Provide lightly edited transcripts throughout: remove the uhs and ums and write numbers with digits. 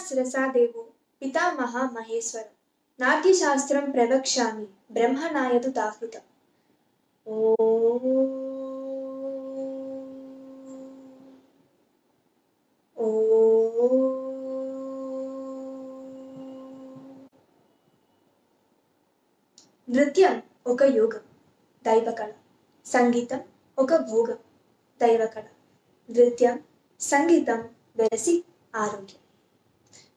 శిరసా దేవో పితామహ మహేశ్వర నాట్యశాస్త్రం ప్రవక్ష్యామి బ్రహ్మనాయతు దాహృతం. నృత్యం ఒక యోగం, దైవకళ. సంగీతం ఒక భోగం, దైవకళ. నృత్యం, సంగీతం వెలసి ఆరోగ్యం.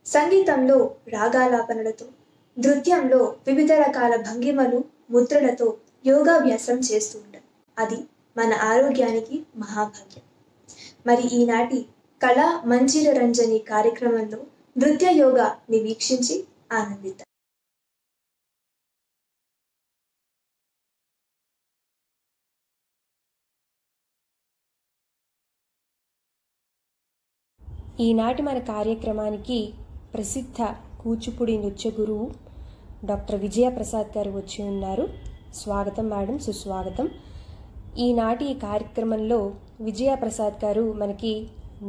సంగీతంలో రాగాలాపనలతో, నృత్యంలో వివిధ రకాల భంగిమలు, ముద్రలతో యోగాభ్యాసం చేస్తూ ఉంటాం. అది మన ఆరోగ్యానికి మహాభాగ్యం. మరి ఈనాటి కళా మంజీర రంజని కార్యక్రమంలో నృత్య యోగాని వీక్షించి ఆనందిద్దాం. ఈనాటి మన కార్యక్రమానికి ప్రసిద్ధ కూచిపూడి నృత్య గురువు డాక్టర్ విజయప్రసాద్ గారు వచ్చి ఉన్నారు. స్వాగతం మేడం, సుస్వాగతం. ఈనాటి ఈ కార్యక్రమంలో విజయప్రసాద్ గారు మనకి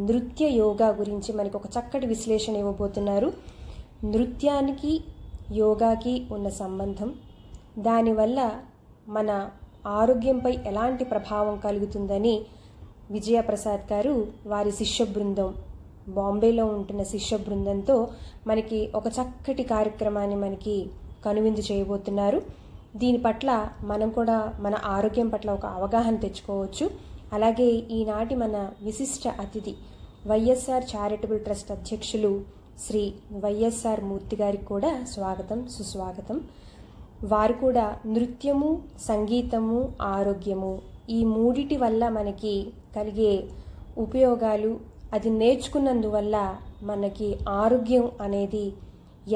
నృత్య యోగా గురించి మనకు ఒక చక్కటి విశ్లేషణ ఇవ్వబోతున్నారు. నృత్యానికి యోగాకి ఉన్న సంబంధం, దానివల్ల మన ఆరోగ్యంపై ఎలాంటి ప్రభావం కలుగుతుందని విజయప్రసాద్ గారు వారి శిష్య బృందం, బాంబేలో ఉంటున్న శిష్య బృందంతో మనకి ఒక చక్కటి కార్యక్రమాన్ని మనకి కనువిందు చేయబోతున్నారు. దీని పట్ల మనం కూడా మన ఆరోగ్యం పట్ల ఒక అవగాహన తెచ్చుకోవచ్చు. అలాగే ఈనాటి మన విశిష్ట అతిథి వైఎస్ఆర్ చారిటబుల్ ట్రస్ట్ అధ్యక్షులు శ్రీ వైఎస్ఆర్ మూర్తి గారికి కూడా స్వాగతం, సుస్వాగతం. వారు కూడా నృత్యము, సంగీతము, ఆరోగ్యము ఈ మూడిటి వల్ల మనకి కలిగే ఉపయోగాలు, అది నేర్చుకున్నందువల్ల మనకి ఆరోగ్యం అనేది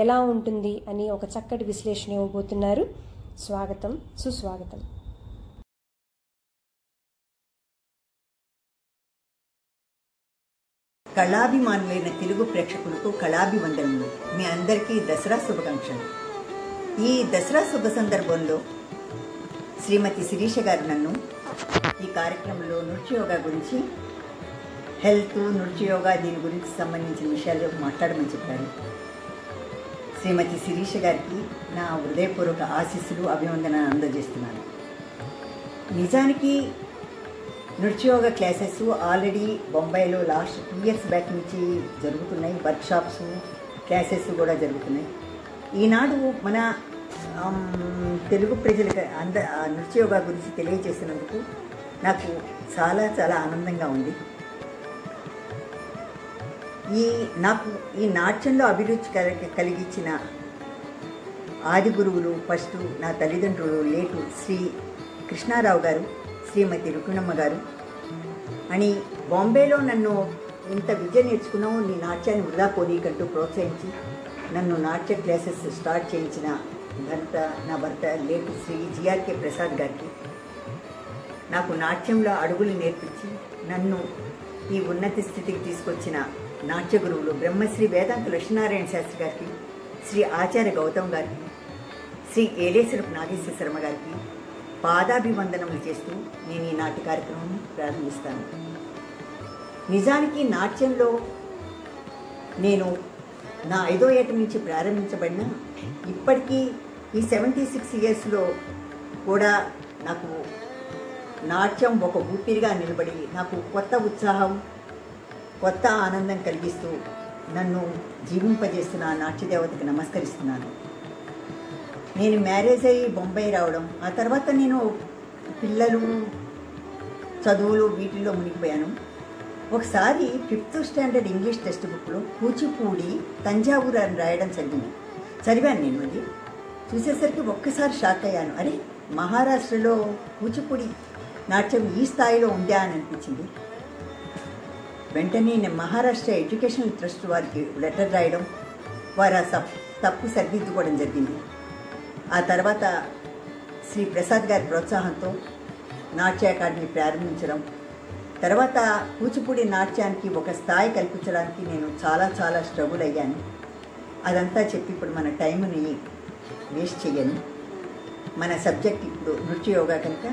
ఎలా ఉంటుంది అని ఒక చక్కటి విశ్లేషణ ఇవ్వబోతున్నారు. స్వాగతం, సుస్వాగతం. కళాభిమానులైన తెలుగు ప్రేక్షకులకు కళాభివందనలు. మీ అందరికీ దసరా శుభాకాంక్షలు. ఈ దసరా శుభ సందర్భంలో శ్రీమతి శిరీష గారు నన్ను ఈ కార్యక్రమంలో నృత్యయోగా గురించి, హెల్త్, నృత్యయోగా దీని గురించి సంబంధించిన విషయాలు మాట్లాడమని చెప్పారు. శ్రీమతి శిరీష గారికి నా హృదయపూర్వక ఆశీస్సులు, అభివందనాలు అందజేస్తున్నాను. నిజానికి నృత్యయోగా క్లాసెస్ ఆల్రెడీ బొంబాయిలో లాస్ట్ 2 years బ్యాక్ నుంచి జరుగుతున్నాయి. వర్క్షాప్స్, క్లాసెస్ కూడా జరుగుతున్నాయి. ఈనాడు మన తెలుగు ప్రజలకు నృత్యయోగా గురించి తెలియజేసినందుకు నాకు చాలా చాలా ఆనందంగా ఉంది. నాకు ఈ నాట్యంలో అభిరుచి కలిగించిన ఆది గురువులు ఫస్ట్ నా తల్లిదండ్రులు లేటు శ్రీ కృష్ణారావు గారు, శ్రీమతి రుక్మిణమ్మ గారు అని బాంబేలో నన్ను ఇంత విద్య నేర్చుకున్నావు, నీ నాట్యాన్ని వృధా పోనీకంటూ ప్రోత్సహించి నన్ను నాట్య క్లాసెస్ స్టార్ట్ చేయించిన నా భర్త లేటు శ్రీ జిఆర్కే ప్రసాద్ గారికి, నాకు నాట్యంలో అడుగులు నేర్పించి నన్ను ఈ ఉన్నత స్థితికి తీసుకొచ్చిన నాట్య గురువులు బ్రహ్మశ్రీ వేదాంత లక్ష్మీనారాయణ శాస్త్రి గారికి, శ్రీ ఆచార్య గౌతమ్ గారికి, శ్రీ ఏలేశ్వరపు నాగేశ్వర శర్మ గారికి పాదాభివందనములు చేస్తూ నేను ఈ నాట్య కార్యక్రమం ప్రారంభిస్తాను. నిజానికి నాట్యంలో నేను నా 5వ ఏట నుంచి ప్రారంభించబడిన ఇప్పటికీ ఈ 76 yearsలో కూడా నాకు నాట్యం ఒక ఊపిరిగా నిలబడి నాకు కొత్త ఉత్సాహం, కొత్త ఆనందం కలిగిస్తూ నన్ను జీవింపజేస్తున్న నాట్యదేవతకి నమస్కరిస్తున్నాను. నేను మ్యారేజ్ అయ్యి బొంబాయి రావడం, ఆ తర్వాత నేను పిల్లలు, చదువులు వీటిల్లో మునిగిపోయాను. ఒకసారి 5th standard ఇంగ్లీష్ టెక్స్ట్ బుక్లో కూచిపూడి తంజావూరు అని రాయడం చదివాను. నేను అది చూసేసరికి ఒక్కసారి షాక్ అయ్యాను. అరే, మహారాష్ట్రలో కూచిపూడి నాట్యం ఈ స్థాయిలో ఉందా అని అనిపించింది. వెంటనే నేను మహారాష్ట్ర ఎడ్యుకేషనల్ ట్రస్ట్ వారికి లెటర్ రాయడం, వారు ఆ తప్పు సరిదిద్దుకోవడం జరిగింది. ఆ తర్వాత శ్రీ ప్రసాద్ గారి ప్రోత్సాహంతో నాట్య అకాడమీ ప్రారంభించడం, తర్వాత కూచిపూడి నాట్యానికి ఒక స్థాయి కల్పించడానికి నేను చాలా చాలా స్ట్రగుల్ అయ్యాను. అదంతా చెప్పి ఇప్పుడు మన టైంని వేస్ట్ చేయను. మన సబ్జెక్ట్ ఇప్పుడు నృత్య యోగా కనుక,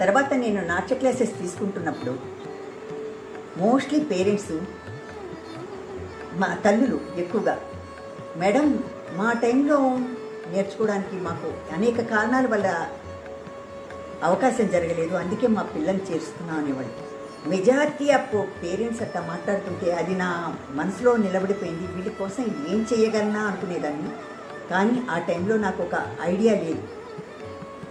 తర్వాత నేను నాట్య క్లాసెస్ తీసుకుంటున్నప్పుడు మోస్ట్లీ పేరెంట్స్ మా తల్లులు ఎక్కువగా, మేడం మా టైంలో నేర్చుకోవడానికి మాకు అనేక కారణాల వల్ల అవకాశం జరగలేదు, అందుకే మా పిల్లల్ని చేరుస్తున్నాం అనేవాళ్ళు. మెజారిటీ ఆఫ్ పేరెంట్స్ అట్లా మాట్లాడుతుంటే అది నా మనసులో నిలబడిపోయింది. వీటి కోసం ఏం చేయగలనా అనుకునేదాన్ని, కానీ ఆ టైంలో నాకు ఒక ఐడియా లేదు.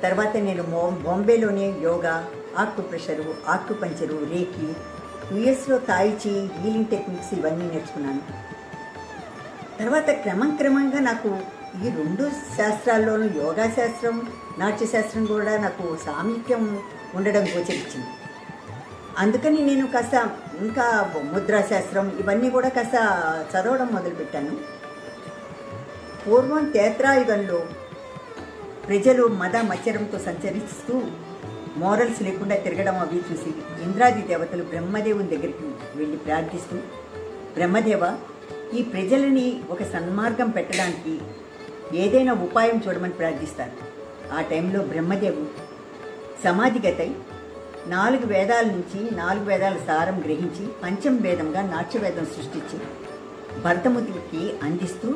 తర్వాత నేను బాంబేలోనే యోగా, ఆక్యుప్రెషరు, ఆక్యుపంచరు, రేకి, యుఎస్లో తాయిచి, హీలింగ్ టెక్నిక్స్ ఇవన్నీ నేర్చుకున్నాను. తర్వాత క్రమంగా నాకు ఈ రెండు శాస్త్రాల్లోనూ యోగా శాస్త్రం, నాట్యశాస్త్రం కూడా నాకు సామీప్యం ఉండడం గోచరించింది. అందుకని నేను కాస్త ఇంకా ముద్రాశాస్త్రం ఇవన్నీ కూడా కాస్త చదవడం మొదలుపెట్టాను. పూర్వం త్రేతాయుగంలో ప్రజలు మద మత్సరంతో సంచరిస్తూ మోరల్స్ లేకుండా తిరగడం అవి చూసి ఇంద్రాది దేవతలు బ్రహ్మదేవుని దగ్గరికి వెళ్ళి ప్రార్థిస్తూ, బ్రహ్మదేవ, ఈ ప్రజలని ఒక సన్మార్గం పెట్టడానికి ఏదైనా ఉపాయం చూడమని ప్రార్థిస్తారు. ఆ టైంలో బ్రహ్మదేవుడు సమాధిగతై 4 వేదాల నుంచి 4 వేదాల సారం గ్రహించి పంచమ వేదంగా నాట్యవేదం సృష్టించి భరతమునికి అందిస్తూ,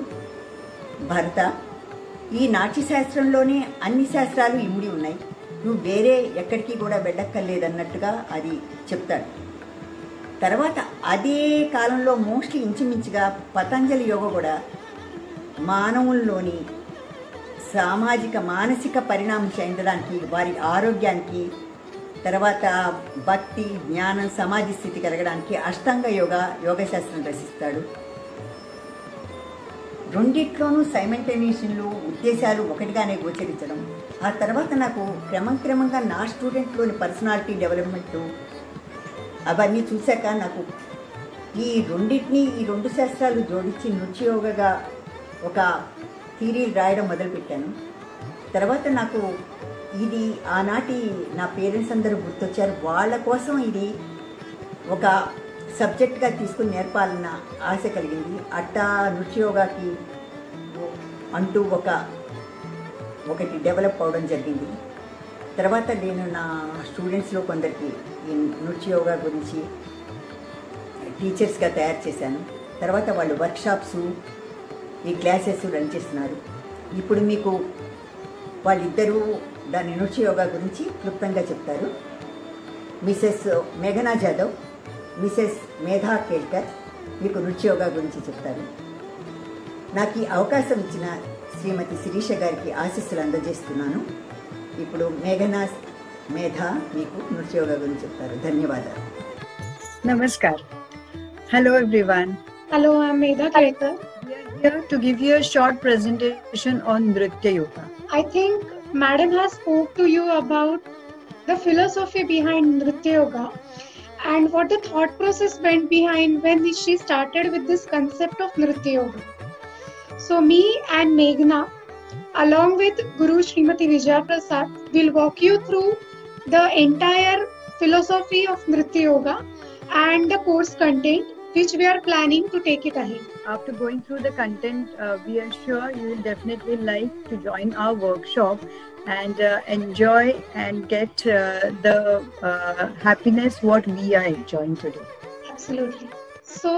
భరత, ఈ నాట్యశాస్త్రంలోనే అన్ని శాస్త్రాలు ఇమిడి ఉన్నాయి, నువ్వు వేరే ఎక్కడికి కూడా వెళ్ళక్కర్లేదన్నట్టుగా అది చెప్తాడు. తర్వాత అదే కాలంలో మోస్ట్లీ ఇంచుమించుగా పతంజలి యోగ కూడా మానవుల్లోని సామాజిక మానసిక పరిణామం చెందడానికి, వారి ఆరోగ్యానికి, తర్వాత భక్తి, జ్ఞానం, సమాధి స్థితి కలగడానికి అష్టాంగ యోగశాస్త్రం రచిస్తాడు. రెండిట్లోనూ సైమల్టేనియస్లో ఉద్దేశాలు ఒకటిగానే గోచరించడం. ఆ తర్వాత నాకు క్రమంగా నా స్టూడెంట్లోని పర్సనాలిటీ డెవలప్మెంటు అవన్నీ చూశాక నాకు ఈ రెండు శాస్త్రాలు జోడించి నృత్యయోగగా ఒక థీరీలు రాయడం మొదలుపెట్టాను. తర్వాత నాకు ఇది ఆనాటి నా పేరెంట్స్ అందరూ గుర్తొచ్చారు. వాళ్ళ కోసం ఇది ఒక సబ్జెక్ట్గా తీసుకుని నేర్పాలన్న ఆశ కలిగింది. అట్టా నృత్యయోగాకి అంటూ ఒకటి డెవలప్ అవడం జరిగింది. తర్వాత నేను నా స్టూడెంట్స్లో కొందరికి ఈ నృత్యయోగా గురించి టీచర్స్గా తయారు చేశాను. తర్వాత వాళ్ళు వర్క్షాప్స్, ఈ క్లాసెస్ రన్ చేస్తున్నారు. ఇప్పుడు మీకు వాళ్ళిద్దరూ దాని నృత్యయోగా గురించి క్లుప్తంగా చెప్తారు. మిసెస్ మేఘనా జాదవ్, మిసెస్ మేధా కేల్కర్ మీకు నృత్యయోగా గురించి చెప్తారు. నాకు ఈ అవకాశం ఇచ్చిన శ్రీమతి శిరీష గారికి ఆశీస్సులు అందజేస్తున్నాను. ఇప్పుడు మేధా మీకు నృత్యయోగా గురించి చెప్తారు. ధన్యవాదాలు. Namaskar. Hello everyone. Hello, I'm Medha Kelkar. We are here to give you a short presentation on Nritya Yoga. I think Madam has spoke to you about the philosophy behind Nritya Yoga and what the thought process went behind when she started with this concept of Nritya Yoga. So me and Meghna, along with Guru Srimati Vijaya Prasad, will walk you through the entire philosophy of Nritya Yoga and the course content which we are planning to take it ahead. After going through the content, we are sure you will definitely like to join our workshop and enjoy and get the happiness what we are enjoying today. Absolutely. So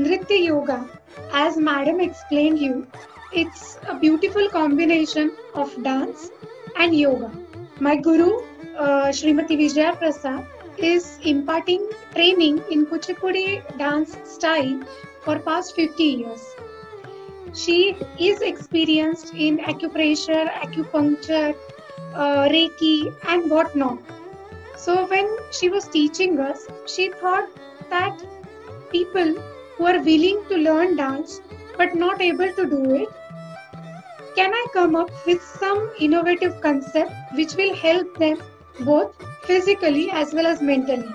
Nritya Yoga, as Madam explained you, it's a beautiful combination of dance and yoga. My Guru, Srimati Vijaya Prasad, is imparting training in Kuchipudi dance style for past 50 years. She is experienced in acupressure, acupuncture, Reiki and whatnot. So when she was teaching us, she thought that people who are willing to learn dance but not able to do it, can I come up with some innovative concept which will help them both physically as well as mentally?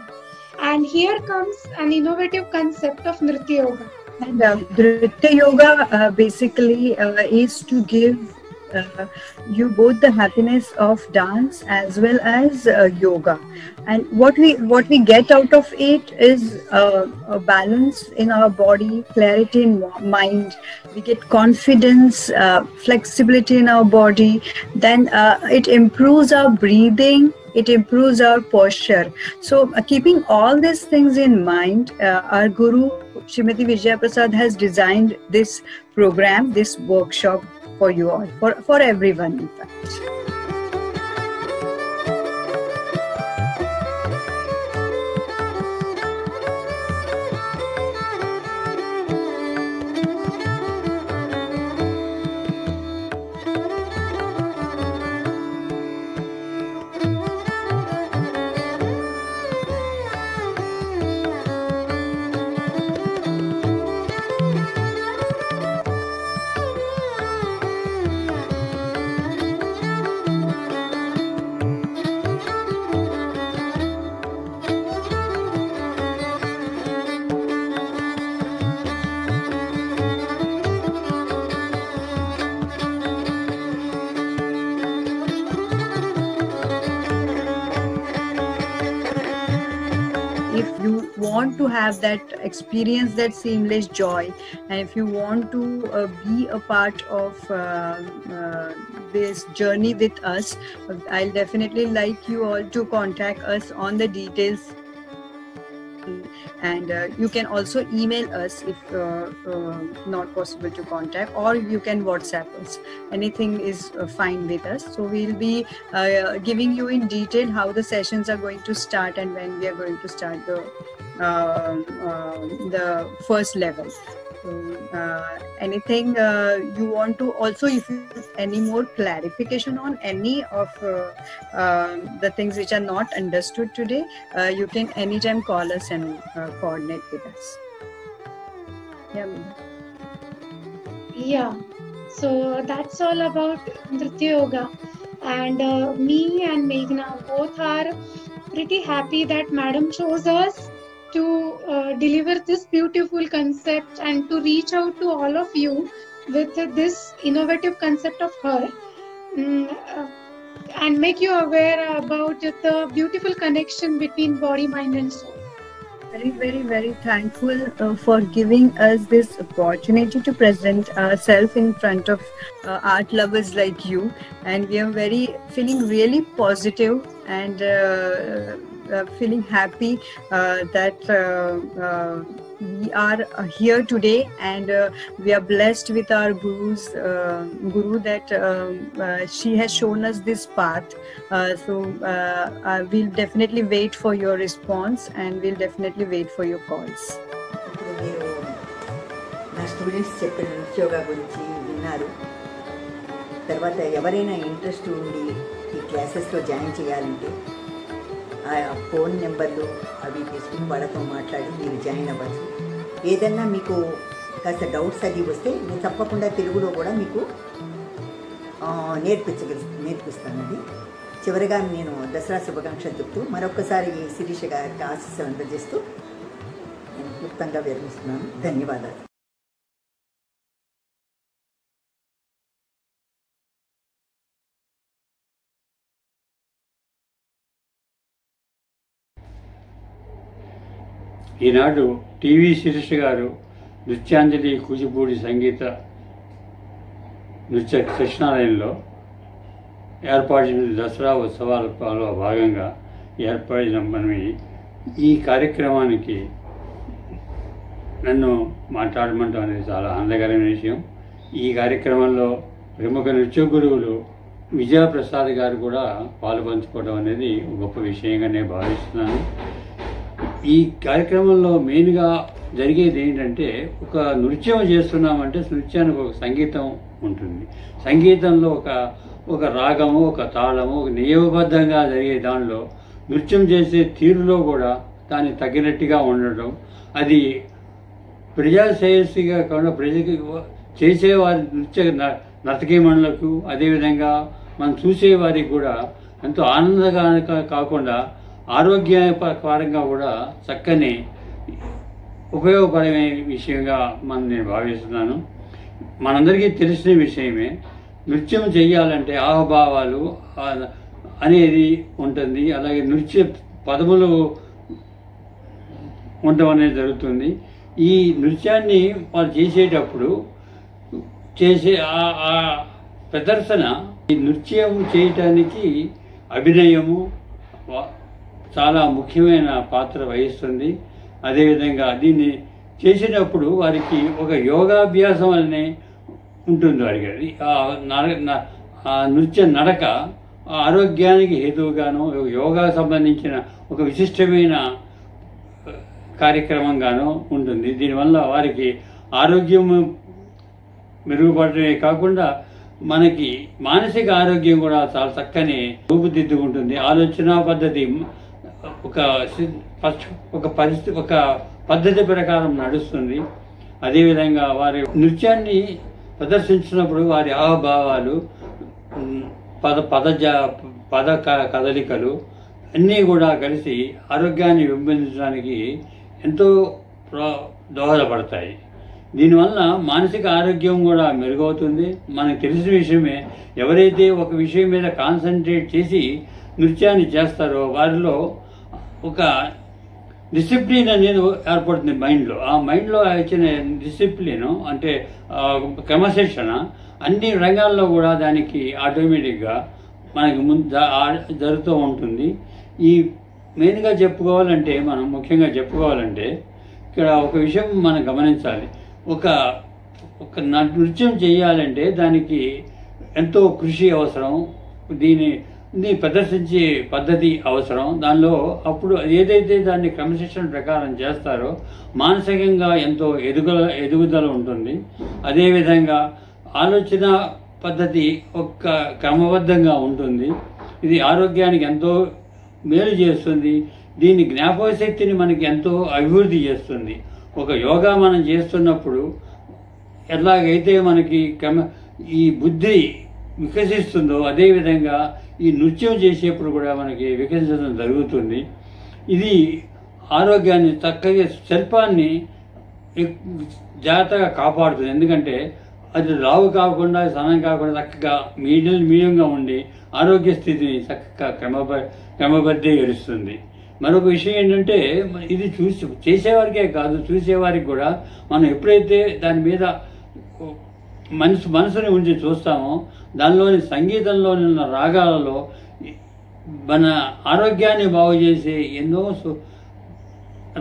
And here comes an innovative concept of Nritya Yoga. And Nritya Yoga basically is to give you both the happiness of dance as well as yoga. And what we get out of it is a balance in our body, clarity in mind. We get confidence, flexibility in our body. Then it improves our breathing. It improves our posture. So keeping all these things in mind, our Guru Srimati Vijaya Prasad has designed this program, this workshop for you all, for everyone in fact. If you want to have that experience, that seamless joy, and if you want to be a part of this journey with us, I'll definitely like you all to contact us on the details, and you can also email us if not possible to contact, or you can WhatsApp us. Anything is fine with us. So we'll be giving you in detail how the sessions are going to start and when we are going to start the first level. Anything you want to also, if you have any more clarification on any of the things which are not understood today, you can anytime call us and coordinate with us. Yeah, Meena. Yeah, so that's all about Nritya Yoga, and me and Meghna both are pretty happy that Madam chose us to deliver this beautiful concept and to reach out to all of you with this innovative concept of her, and make you aware about the beautiful connection between body, mind and soul. Very, very, very thankful for giving us this opportunity to present ourselves in front of art lovers like you, and we are feeling really positive and feeling happy that we are here today, and we are blessed with our guru that she has shown us this path. So we'll definitely wait for your response, and we'll definitely wait for your calls. ఇప్పుడు మీరు నా students చెప్పిన యోగా గురించి విన్నారు. తర్వాత ఎవరైనా interest ఉండి ఈ క్లాసెస్లో జాయిన్ చేయాలంటే ఆ ఫోన్ నెంబర్లు అవి తీసుకుని వాళ్ళతో మాట్లాడి మీరు జాయిన్ అవ్వచ్చు. ఏదన్నా మీకు కాస్త డౌట్స్ అది వస్తే నేను తప్పకుండా తెలుగులో కూడా మీకు నేర్పిస్తానండి. చివరిగా నేను దసరా శుభాకాంక్షలు చెప్తూ మరొకసారి శిరీష గారికి ఆశీస్సులు అందజేస్తూ నేను క్లుప్తంగా విరమిస్తున్నాను. ధన్యవాదాలు. ఈనాడు టీవీ శిరీష గారు నృత్యాంజలి కూచిపూడి సంగీత నృత్య శిక్షణాలయంలో ఏర్పాటు చేసిన దసరా ఉత్సవాలలో భాగంగా ఏర్పడిన మనం ఈ కార్యక్రమానికి నన్ను మాట్లాడమంటాం అనేది చాలా ఆనందకరమైన విషయం. ఈ కార్యక్రమంలో ప్రముఖ నృత్య గురువులు విజయప్రసాద్ గారు కూడా పాలుపంచుకోవడం అనేది గొప్ప విషయంగా నేను భావిస్తున్నాను. ఈ కార్యక్రమంలో మెయిన్గా జరిగేది ఏంటంటే, ఒక నృత్యం చేస్తున్నామంటే నృత్యానికి ఒక సంగీతం ఉంటుంది. సంగీతంలో ఒక రాగము, ఒక తాళము, ఒక నియమబద్ధంగా జరిగే దానిలో నృత్యం చేసే తీరులో కూడా దానికి తగినట్టుగా ఉండటం, అది ప్రజాశ్రేయస్సుగా కాకుండా ప్రజకి చేసేవారి నర్తకీమణులకు, అదేవిధంగా మనం చూసేవారికి కూడా ఎంతో ఆనందకరంగా కాకుండా ఆరోగ్యపరంగా కూడా చక్కని ఉపయోగపడే విషయంగా నేను భావిస్తున్నాను. మనందరికీ తెలిసిన విషయమే, నృత్యం చేయాలంటే ఆహభావాలు అనేది ఉంటుంది. అలాగే నృత్య పదములు ఉండడం అనేది జరుగుతుంది. ఈ నృత్యాన్ని వాళ్ళు చేసేటప్పుడు చేసే ఆ ప్రదర్శన, ఈ నృత్యం చేయటానికి అభినయము చాలా ముఖ్యమైన పాత్ర వహిస్తుంది. అదేవిధంగా దీన్ని చేసినప్పుడు వారికి ఒక యోగాభ్యాసం అనే ఉంటుంది వారికి. అది ఆ నృత్య నడక ఆరోగ్యానికి హేతువుగాను యోగా సంబంధించిన ఒక విశిష్టమైన కార్యక్రమంగాను ఉంటుంది. దీనివల్ల వారికి ఆరోగ్యం మెరుగుపడటమే కాకుండా మనకి మానసిక ఆరోగ్యం కూడా చాలా చక్కని రూపుదిద్దుకుంటుంది. ఆలోచన పద్ధతి ఒక పద్ధతి ప్రకారం నడుస్తుంది. అదేవిధంగా వారి నృత్యాన్ని ప్రదర్శించినప్పుడు వారి హావభావాలు, పద కదలికలు అన్నీ కూడా కలిసి ఆరోగ్యాన్ని పెంపొందించడానికి ఎంతో దోహదపడతాయి. దీనివల్ల మానసిక ఆరోగ్యం కూడా మెరుగవుతుంది. మనకు తెలిసిన విషయమే, ఎవరైతే ఒక విషయం మీద కాన్సన్ట్రేట్ చేసి నృత్యాన్ని చేస్తారో వారిలో ఒక డిసిప్లిన్ అనేది ఏర్పడుతుంది మైండ్లో. ఆ మైండ్లో ఇచ్చిన డిసిప్లిన్ అంటే క్రమశిక్షణ అన్ని రంగాల్లో కూడా దానికి ఆటోమేటిక్గా మనకి జరుగుతూ ఉంటుంది. ఈ మెయిన్గా చెప్పుకోవాలంటే, మనం ముఖ్యంగా చెప్పుకోవాలంటే ఇక్కడ ఒక విషయం మనం గమనించాలి. ఒక నృత్యం చేయాలంటే దానికి ఎంతో కృషి అవసరం, దీన్ని ప్రదర్శించే పద్ధతి అవసరం. దానిలో అప్పుడు ఏదైతే దాన్ని క్రమశిక్షణ ప్రకారం చేస్తారో మానసికంగా ఎంతో ఎదుగుదల ఉంటుంది. అదేవిధంగా ఆలోచన పద్ధతి ఒక క్రమబద్ధంగా ఉంటుంది. ఇది ఆరోగ్యానికి ఎంతో మేలు చేస్తుంది. దీని జ్ఞాపక శక్తిని మనకి ఎంతో అభివృద్ధి చేస్తుంది. ఒక యోగా మనం చేస్తున్నప్పుడు ఎలాగైతే మనకి ఈ బుద్ధి వికసిస్తుందో అదేవిధంగా ఈ నృత్యం చేసేప్పుడు కూడా మనకి వికసించడం జరుగుతుంది. ఇది ఆరోగ్యాన్ని చక్కగా శిల్పాన్ని జాగ్రత్తగా కాపాడుతుంది. ఎందుకంటే అది లావు కాకుండా సన్నం కాకుండా చక్కగా మీడియంగా ఉండి ఆరోగ్య స్థితిని చక్కగా క్రమబద్ధీకరిస్తుంది. మరొక విషయం ఏంటంటే, ఇది చేసేవారికే కాదు, చూసేవారికి కూడా మనం ఎప్పుడైతే దాని మీద మనసుని ఉంచి చూస్తామో దానిలోని సంగీతంలోని ఉన్న రాగాలలో మన ఆరోగ్యాన్ని బాగు చేసే ఎన్నో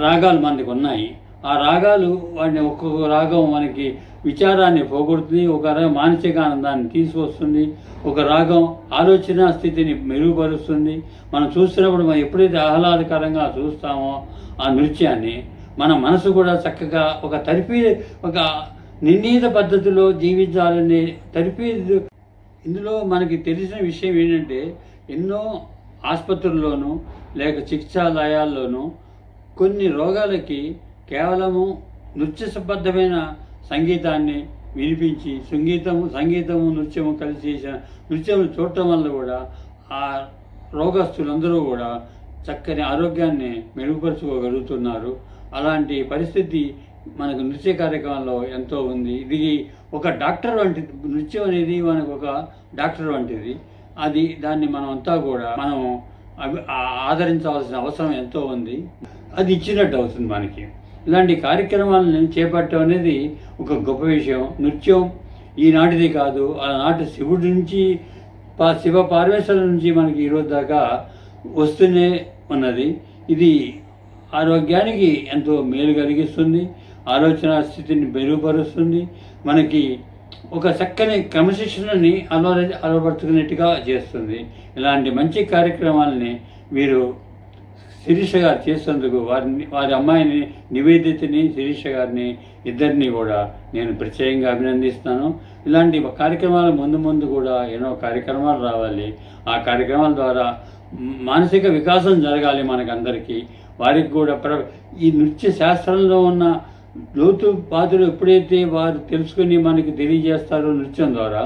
రాగాలు మనకు ఉన్నాయి. ఆ రాగాలు వాటిని ఒక్కొక్క రాగం మనకి విచారాన్ని పోగొడుతుంది, ఒక రాగం మానసిక ఆనందాన్ని తీసుకొస్తుంది, ఒక రాగం ఆలోచన స్థితిని మెరుగుపరుస్తుంది. మనం చూస్తున్నప్పుడు మనం ఎప్పుడైతే ఆహ్లాదకరంగా చూస్తామో ఆ నృత్యాన్ని మన మనసు కూడా చక్కగా ఒక నిర్ణీత పద్ధతిలో జీవించాలనే ఇందులో మనకి తెలిసిన విషయం ఏంటంటే, ఎన్నో ఆసుపత్రుల్లోనూ లేక చికిత్సాలయాల్లోనూ కొన్ని రోగాలకి కేవలము నృత్య సంబద్ధమైన సంగీతాన్ని వినిపించి సంగీతము నృత్యము కలిసి చేసిన నృత్యం చూడటం వల్ల కూడా ఆ రోగస్తులందరూ కూడా చక్కని ఆరోగ్యాన్ని మెరుగుపరుచుకోగలుగుతున్నారు. అలాంటి పరిస్థితి మనకు నృత్య కార్యక్రమంలో ఎంతో ఉంది. ఇది ఒక డాక్టర్ వంటిది. నృత్యం అనేది మనకు ఒక డాక్టర్ వంటిది. దాన్ని మనం అంతా కూడా మనం ఆదరించవలసిన అవసరం ఎంతో ఉంది. అది ఇచ్చినట్టు అవుతుంది మనకి. ఇలాంటి కార్యక్రమాలను చేపట్టడం అనేది ఒక గొప్ప విషయం. నృత్యం ఈనాటిది కాదు, ఆనాటి శివుడి నుంచి శివ పార్వేశ్వరుల నుంచి మనకి ఈరోజు దాకా వస్తూనే ఉన్నది. ఇది ఆరోగ్యానికి ఎంతో మేలు కలిగిస్తుంది, ఆలోచన స్థితిని మెరుగుపరుస్తుంది, మనకి ఒక చక్కని క్రమశిక్షణని అలవరుచుకునేట్టుగా చేస్తుంది. ఇలాంటి మంచి కార్యక్రమాలని వీరు శిరీష గారు చేసేందుకు వారి అమ్మాయిని నివేదితని శిరీష గారిని ఇద్దరిని కూడా నేను ప్రత్యేకంగా అభినందిస్తాను. ఇలాంటి కార్యక్రమాలు ముందు కూడా ఎన్నో కార్యక్రమాలు రావాలి. ఆ కార్యక్రమాల ద్వారా మానసిక వికాసం జరగాలి మనకందరికీ. వారికి కూడా ఈ నృత్య శాస్త్రంలో ఉన్న లోతుపాతులు ఎప్పుడైతే వారు తెలుసుకుని మనకి తెలియజేస్తారో నృత్యం ద్వారా,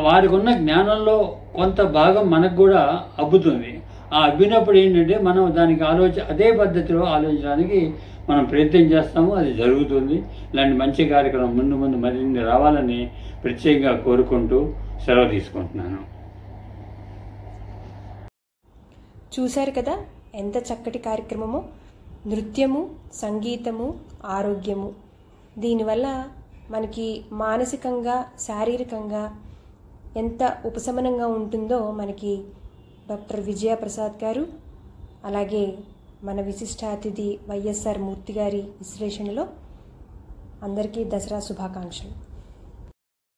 వారికి ఉన్న జ్ఞానంలో కొంత భాగం మనకు కూడా అబ్బుతుంది. ఆ అబ్బినప్పుడు ఏంటంటే మనం దానికి అదే పద్ధతిలో ఆలోచించడానికి మనం ప్రయత్నం చేస్తాము, అది జరుగుతుంది. ఇలాంటి మంచి కార్యక్రమం ముందు మరిన్ని రావాలని ప్రత్యేకంగా కోరుకుంటూ సెలవు తీసుకుంటున్నాను. చూశారు కదా ఎంత చక్కటి కార్యక్రమమో. నృత్యము, సంగీతము, ఆరోగ్యము, దీనివల్ల మనకి మానసికంగా శారీరకంగా ఎంత ఉపశమనంగా ఉంటుందో మనకి డాక్టర్ విజయ ప్రసాద్ గారు, అలాగే మన విశిష్ట అతిథి వైఎస్ఆర్ మూర్తి గారి విశ్లేషణలో అందరికీ దసరా శుభాకాంక్షలు.